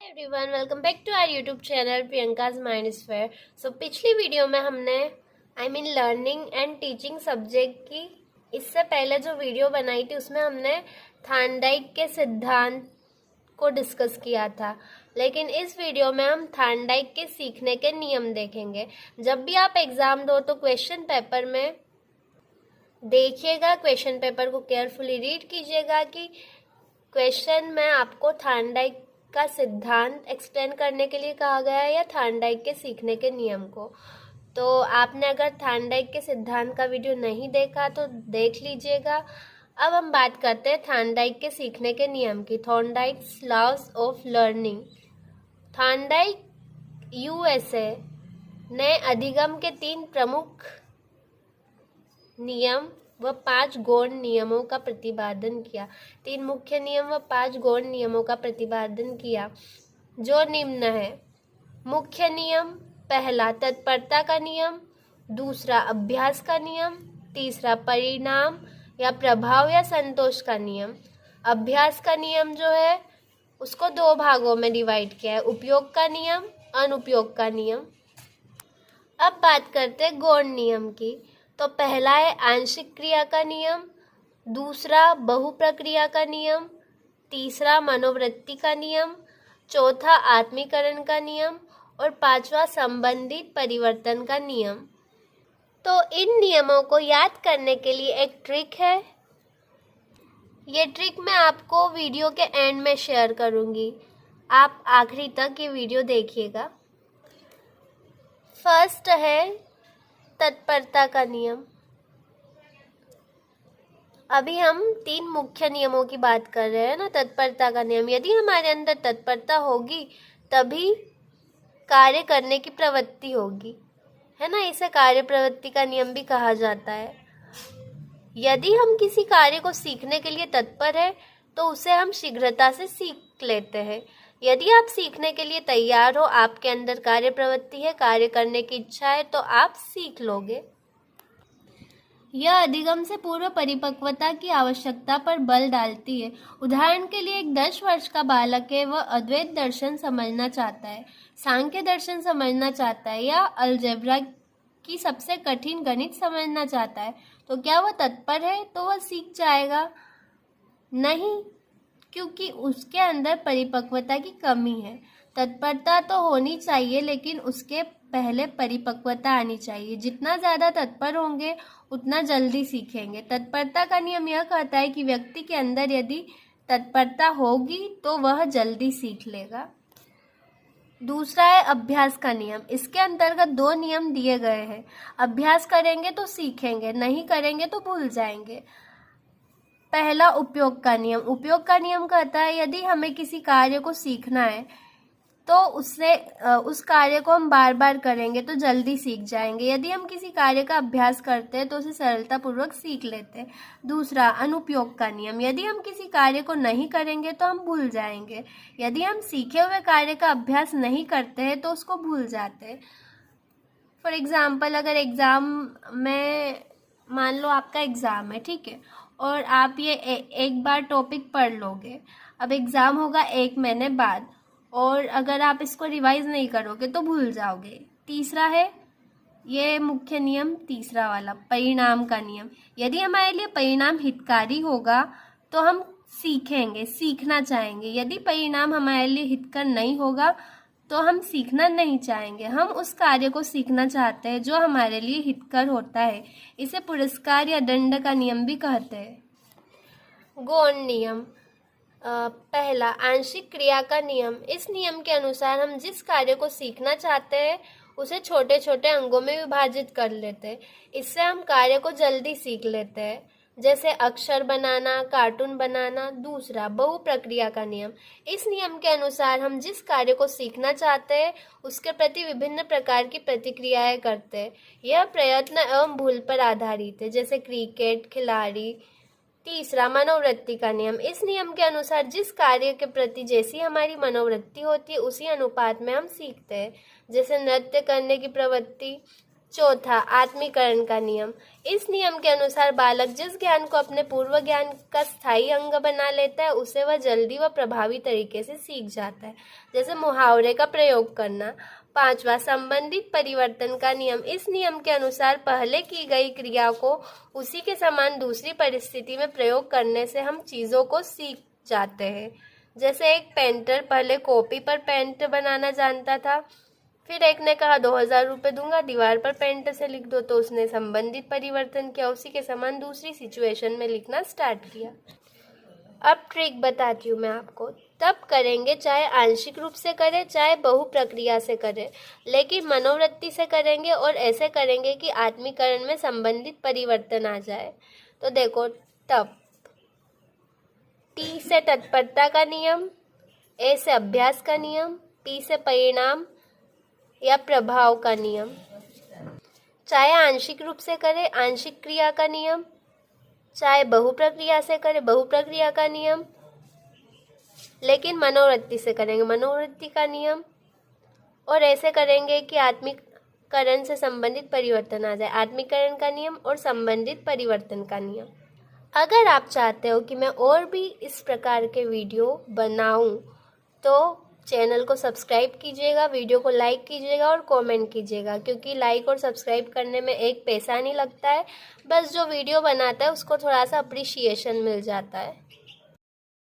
Everyone, welcome back to our YouTube channel Priyanka's mind sphere. So पिछली video में हमने learning and teaching subject की इससे पहले जो वीडियो बनाई थी उसमें हमने थार्नडाइक के सिद्धांत को डिस्कस किया था। लेकिन इस वीडियो में हम थार्नडाइक के सीखने के नियम देखेंगे। जब भी आप एग्जाम दो तो क्वेश्चन पेपर में देखिएगा, क्वेश्चन पेपर को केयरफुली रीड कीजिएगा कि क्वेश्चन में आपको थार्नडाइक का सिद्धांत एक्सप्लेन करने के लिए कहा गया है या थार्नडाइक के सीखने के नियम को। तो आपने अगर थार्नडाइक के सिद्धांत का वीडियो नहीं देखा तो देख लीजिएगा। अब हम बात करते हैं थार्नडाइक के सीखने के नियम की। Thorndike's laws of learning. Thorndike USA ने अधिगम के 3 प्रमुख नियम व 5 गौण नियमों का प्रतिपादन किया। 3 मुख्य नियम व 5 गौण नियमों का प्रतिपादन किया, जो निम्न है। मुख्य नियम: पहला तत्परता का नियम, दूसरा अभ्यास का नियम, तीसरा परिणाम या प्रभाव या संतोष का नियम। अभ्यास का नियम जो है उसको 2 भागों में डिवाइड किया है, उपयोग का नियम, अनुपयोग का नियम। अब बात करते हैं गौण नियम की। तो पहला है आंशिक क्रिया का नियम, दूसरा बहुप्रक्रिया का नियम, तीसरा मनोवृत्ति का नियम, चौथा आत्मीकरण का नियम और 5वां संबंधित परिवर्तन का नियम। तो इन नियमों को याद करने के लिए एक ट्रिक है। ये ट्रिक मैं आपको वीडियो के एंड में शेयर करूँगी, आप आखिरी तक ये वीडियो देखिएगा। फर्स्ट है तत्परता का नियम। अभी हम 3 मुख्य नियमों की बात कर रहे हैं ना। तत्परता का नियम: यदि हमारे अंदर तत्परता होगी तभी कार्य करने की प्रवृत्ति होगी, है ना। इसे कार्य प्रवृत्ति का नियम भी कहा जाता है। यदि हम किसी कार्य को सीखने के लिए तत्पर है तो उसे हम शीघ्रता से सीख लेते हैं। यदि आप सीखने के लिए तैयार हो, आपके अंदर कार्य प्रवृत्ति है, कार्य करने की इच्छा है, तो आप सीख लोगे। यह अधिगम से पूर्व परिपक्वता की आवश्यकता पर बल डालती है। उदाहरण के लिए एक 10 वर्ष का बालक है, वह अद्वैत दर्शन समझना चाहता है, सांख्य दर्शन समझना चाहता है या अलजेब्रा की सबसे कठिन गणित समझना चाहता है। तो क्या वह तत्पर है तो वह सीख जाएगा? नहीं, क्योंकि उसके अंदर परिपक्वता की कमी है। तत्परता तो होनी चाहिए लेकिन उसके पहले परिपक्वता आनी चाहिए। जितना ज़्यादा तत्पर होंगे उतना जल्दी सीखेंगे। तत्परता का नियम यह कहता है कि व्यक्ति के अंदर यदि तत्परता होगी तो वह जल्दी सीख लेगा। दूसरा है अभ्यास का नियम। इसके अंतर्गत 2 नियम दिए गए हैं। अभ्यास करेंगे तो सीखेंगे, नहीं करेंगे तो भूल जाएंगे। पहला उपयोग का नियम। उपयोग का नियम कहता है यदि हमें किसी कार्य को सीखना है तो उस कार्य को हम बार बार करेंगे तो जल्दी सीख जाएंगे। यदि हम किसी कार्य का अभ्यास करते हैं तो उसे सरलतापूर्वक सीख लेते हैं। दूसरा अनुपयोग का नियम। यदि हम किसी कार्य को नहीं करेंगे तो हम भूल जाएंगे। यदि हम सीखे हुए कार्य का अभ्यास नहीं करते हैं तो उसको भूल जाते हैं। फॉर एग्जाम्पल, अगर एग्ज़ाम में मान लो आपका एग्ज़ाम है, ठीक है, और आप ये एक बार टॉपिक पढ़ लोगे। अब एग्ज़ाम होगा 1 महीने बाद और अगर आप इसको रिवाइज नहीं करोगे तो भूल जाओगे। तीसरा है ये मुख्य नियम, तीसरा वाला परिणाम का नियम। यदि हमारे लिए परिणाम हितकारी होगा तो हम सीखेंगे, सीखना चाहेंगे। यदि परिणाम हमारे लिए हितकर नहीं होगा तो हम सीखना नहीं चाहेंगे। हम उस कार्य को सीखना चाहते हैं जो हमारे लिए हितकर होता है। इसे पुरस्कार या दंड का नियम भी कहते हैं। गौण नियम। पहला आंशिक क्रिया का नियम। इस नियम के अनुसार हम जिस कार्य को सीखना चाहते हैं उसे छोटे छोटे अंगों में विभाजित कर लेते हैं। इससे हम कार्य को जल्दी सीख लेते हैं, जैसे अक्षर बनाना, कार्टून बनाना। दूसरा बहुप्रक्रिया का नियम। इस नियम के अनुसार हम जिस कार्य को सीखना चाहते हैं उसके प्रति विभिन्न प्रकार की प्रतिक्रियाएं करते हैं। यह प्रयत्न एवं भूल पर आधारित है, जैसे क्रिकेट खिलाड़ी। तीसरा मनोवृत्ति का नियम। इस नियम के अनुसार जिस कार्य के प्रति जैसी हमारी मनोवृत्ति होती है उसी अनुपात में हम सीखते हैं, जैसे नृत्य करने की प्रवृत्ति। चौथा, आत्मीकरण का नियम। इस नियम के अनुसार बालक जिस ज्ञान को अपने पूर्व ज्ञान का स्थायी अंग बना लेता है उसे वह जल्दी व प्रभावी तरीके से सीख जाता है। जैसे मुहावरे का प्रयोग करना। पांचवा, संबंधित परिवर्तन का नियम। इस नियम के अनुसार पहले की गई क्रिया को उसी के समान दूसरी परिस्थिति में प्रयोग करने से हम चीजों को सीख जाते हैं। जैसे एक पेंटर पहले कॉपी पर पेंट बनाना जानता था, फिर एक ने कहा 2000 रुपये दूंगा, दीवार पर पेंट से लिख दो, तो उसने संबंधित परिवर्तन किया, उसी के समान दूसरी सिचुएशन में लिखना स्टार्ट किया। अब ट्रिक बताती हूँ मैं आपको। तब करेंगे चाहे आंशिक रूप से करें चाहे बहु प्रक्रिया से करें, लेकिन मनोवृत्ति से करेंगे और ऐसे करेंगे कि आत्मीकरण में संबंधित परिवर्तन आ जाए। तो देखो, तब टी से तत्परता का नियम, ए से अभ्यास का नियम, पी से परिणाम या प्रभाव का नियम। चाहे आंशिक रूप से करें आंशिक क्रिया का नियम, चाहे बहु प्रक्रिया से करें बहु प्रक्रिया का नियम, लेकिन मनोवृत्ति से करेंगे मनोवृत्ति का नियम, और ऐसे करेंगे कि आत्मीकरण से संबंधित परिवर्तन आ जाए। आत्मीकरण का नियम और संबंधित परिवर्तन का नियम। अगर आप चाहते हो कि मैं और भी इस प्रकार के वीडियो बनाऊं तो चैनल को सब्सक्राइब कीजिएगा, वीडियो को लाइक कीजिएगा और कमेंट कीजिएगा, क्योंकि लाइक और सब्सक्राइब करने में एक पैसा नहीं लगता है, बस जो वीडियो बनाता है उसको थोड़ा सा अप्रिशिएशन मिल जाता है।